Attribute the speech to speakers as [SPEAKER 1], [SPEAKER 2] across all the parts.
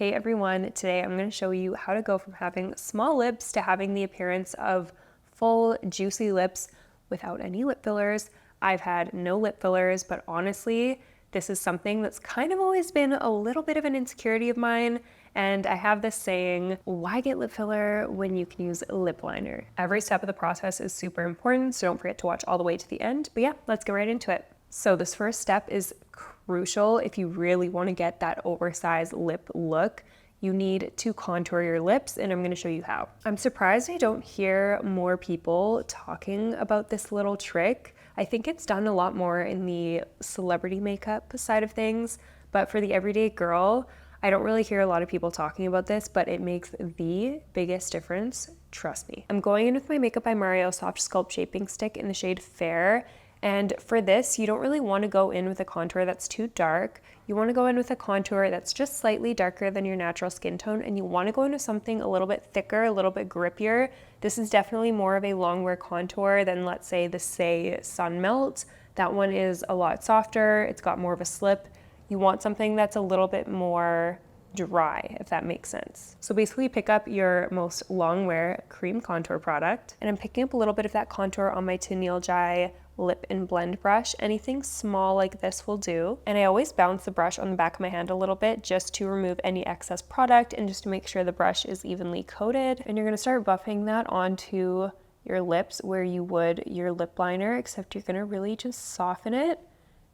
[SPEAKER 1] Hey everyone, today I'm going to show you how to go from having small lips to having the appearance of full, juicy lips without any lip fillers. I've had no lip fillers, but honestly, this is something that's kind of always been a little bit of an insecurity of mine. And I have this saying, why get lip filler when you can use lip liner? Every step of the process is super important, so don't forget to watch all the way to the end. But yeah, let's get right into it. So this first step is crucial if you really want to get that oversized lip look. You need to contour your lips, and I'm going to show you how. I'm surprised I don't hear more people talking about this little trick. I think it's done a lot more in the celebrity makeup side of things, but for the everyday girl, I don't really hear a lot of people talking about this, but it makes the biggest difference, trust me. I'm going in with my Makeup by Mario Soft Sculpt Shaping Stick in the shade Fair. And for this, you don't really want to go in with a contour that's too dark. You want to go in with a contour that's just slightly darker than your natural skin tone, and you want to go into something a little bit thicker, a little bit grippier. This is definitely more of a long wear contour than, let's say, the Say Sun Melt. That one is a lot softer. It's got more of a slip. You want something that's a little bit more dry, if that makes sense. So basically pick up your most long wear cream contour product, and I'm picking up a little bit of that contour on my Tennille Jai lip and blend brush. Anything small like this will do. And I always bounce the brush on the back of my hand a little bit just to remove any excess product and just to make sure the brush is evenly coated. And you're going to start buffing that onto your lips where you would your lip liner, except you're going to really just soften it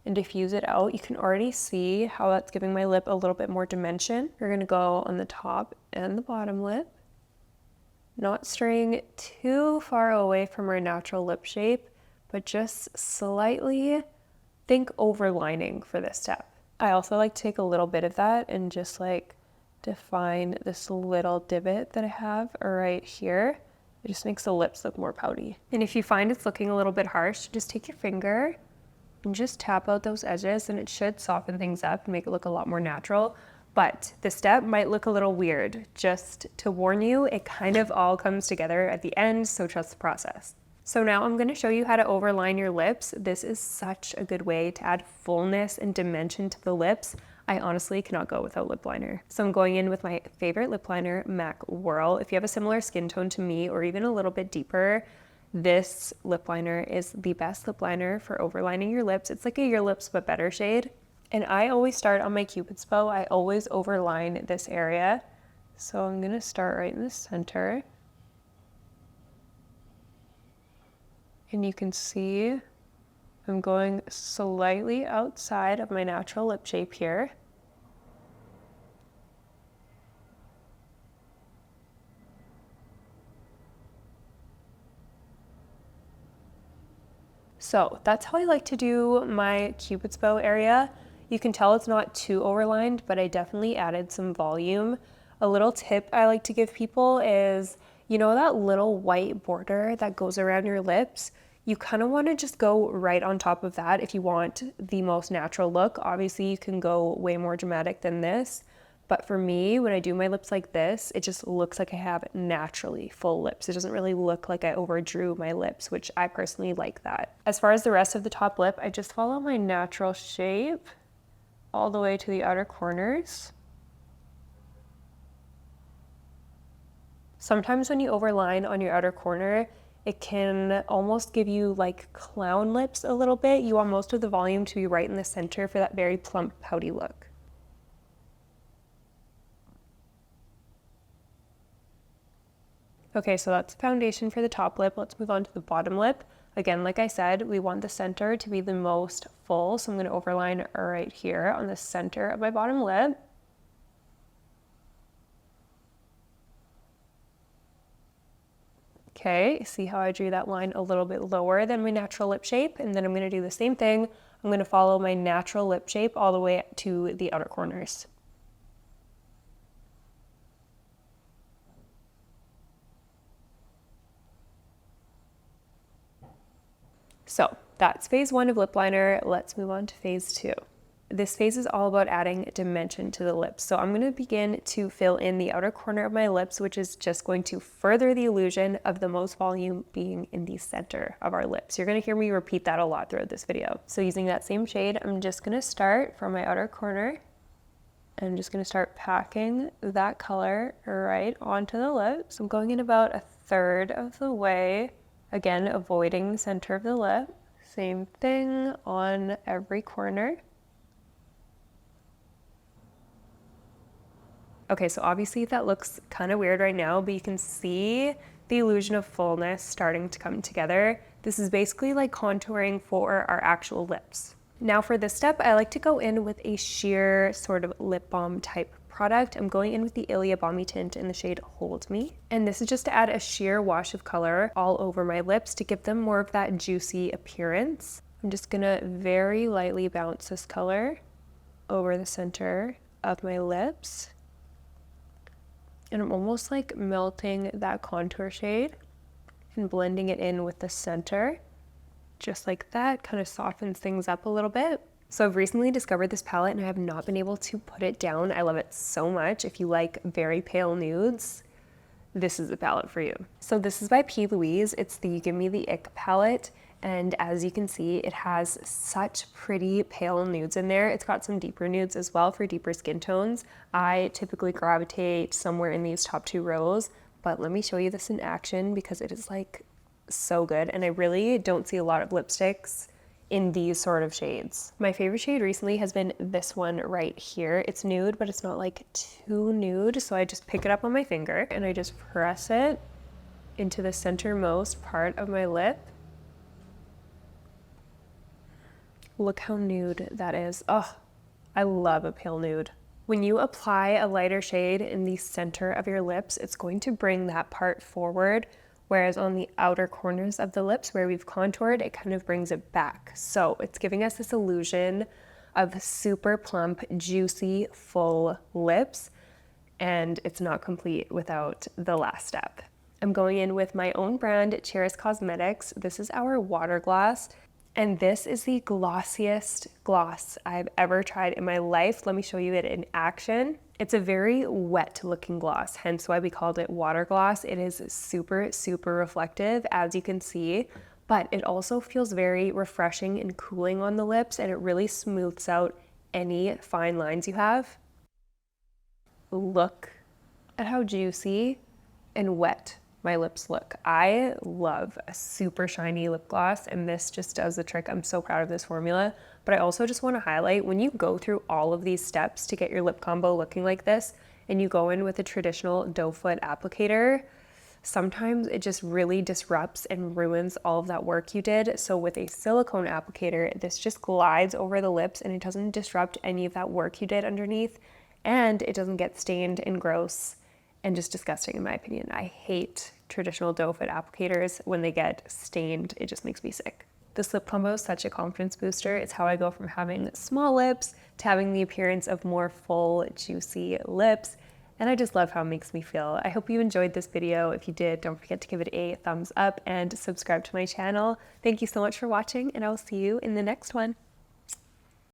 [SPEAKER 1] and diffuse it out. You can already see how that's giving my lip a little bit more dimension. You're going to go on the top and the bottom lip, not straying too far away from our natural lip shape, but just slightly think overlining for this step. I also like to take a little bit of that and just like define this little divot that I have right here. It just makes the lips look more pouty. And if you find it's looking a little bit harsh, just take your finger and just tap out those edges, and it should soften things up and make it look a lot more natural. But this step might look a little weird. Just to warn you, it kind of all comes together at the end, so trust the process. So now I'm going to show you how to overline your lips. This is such a good way to add fullness and dimension to the lips. I honestly cannot go without lip liner. So I'm going in with my favorite lip liner, MAC Whirl. If you have a similar skin tone to me or even a little bit deeper, this lip liner is the best lip liner for overlining your lips. It's like a Your Lips But Better shade. And I always start on my Cupid's bow. I always overline this area. So I'm going to start right in the center. And you can see I'm going slightly outside of my natural lip shape here. So that's how I like to do my Cupid's bow area. You can tell it's not too overlined, but I definitely added some volume. A little tip I like to give people is, you know, that little white border that goes around your lips? You kind of want to just go right on top of that if you want the most natural look. Obviously, you can go way more dramatic than this. But for me, when I do my lips like this, it just looks like I have naturally full lips. It doesn't really look like I overdrew my lips, which I personally like that. As far as the rest of the top lip, I just follow my natural shape all the way to the outer corners. Sometimes when you overline on your outer corner, it can almost give you like clown lips a little bit. You want most of the volume to be right in the center for that very plump, pouty look. Okay, so that's the foundation for the top lip. Let's move on to the bottom lip. Again, like I said, we want the center to be the most full, so I'm going to overline right here on the center of my bottom lip. Okay, see how I drew that line a little bit lower than my natural lip shape, and then I'm going to do the same thing. I'm going to follow my natural lip shape all the way to the outer corners. So that's phase one of lip liner. Let's move on to phase two. This phase is all about adding dimension to the lips. So I'm going to begin to fill in the outer corner of my lips, which is just going to further the illusion of the most volume being in the center of our lips. You're going to hear me repeat that a lot throughout this video. So using that same shade, I'm just going to start from my outer corner And I'm just gonna start packing that color right onto the lips. I'm going in about a third of the way. Again, avoiding the center of the lip. Same thing on every corner. Okay, so obviously that looks kind of weird right now, but you can see the illusion of fullness starting to come together. This is basically like contouring for our actual lips. Now for this step, I like to go in with a sheer sort of lip balm type product. I'm going in with the Ilia Balmy Tint in the shade Hold Me. And this is just to add a sheer wash of color all over my lips to give them more of that juicy appearance. I'm just gonna very lightly bounce this color over the center of my lips. And I'm almost like melting that contour shade and blending it in with the center. Just like that, kind of softens things up a little bit. So I've recently discovered this palette and I have not been able to put it down. I love it so much. If you like very pale nudes, this is the palette for you. So this is by P. Louise. It's the Give Me the Ick palette. And as you can see, it has such pretty pale nudes in there. It's got some deeper nudes as well for deeper skin tones. I typically gravitate somewhere in these top 2 rows, but let me show you this in action because it is like so good. And I really don't see a lot of lipsticks in these sort of shades. My favorite shade recently has been this one right here. It's nude, but it's not like too nude. So I just pick it up on my finger and I just press it into the centermost part of my lip. Look how nude that is. Oh, I love a pale nude. When you apply a lighter shade in the center of your lips, it's going to bring that part forward, whereas on the outer corners of the lips where we've contoured, it kind of brings it back. So it's giving us this illusion of super plump, juicy, full lips, and it's not complete without the last step. I'm going in with my own brand, Cheris Cosmetics. This is our water gloss. And this is the glossiest gloss I've ever tried in my life. Let me show you it in action. It's a very wet looking gloss, hence why we called it water gloss. It is super, super reflective, as you can see, but it also feels very refreshing and cooling on the lips, and it really smooths out any fine lines you have. Look at how juicy and wet my lips look. I love a super shiny lip gloss, and this just does the trick. I'm so proud of this formula. But I also just want to highlight, when you go through all of these steps to get your lip combo looking like this, and you go in with a traditional doe foot applicator, sometimes it just really disrupts and ruins all of that work you did. So with a silicone applicator, this just glides over the lips and it doesn't disrupt any of that work you did underneath, and it doesn't get stained and gross and just disgusting in my opinion. I hate traditional doe foot applicators. When they get stained, it just makes me sick. This lip combo is such a confidence booster. It's how I go from having small lips to having the appearance of more full, juicy lips. And I just love how it makes me feel. I hope you enjoyed this video. If you did, don't forget to give it a thumbs up and subscribe to my channel. Thank you so much for watching, and I will see you in the next one.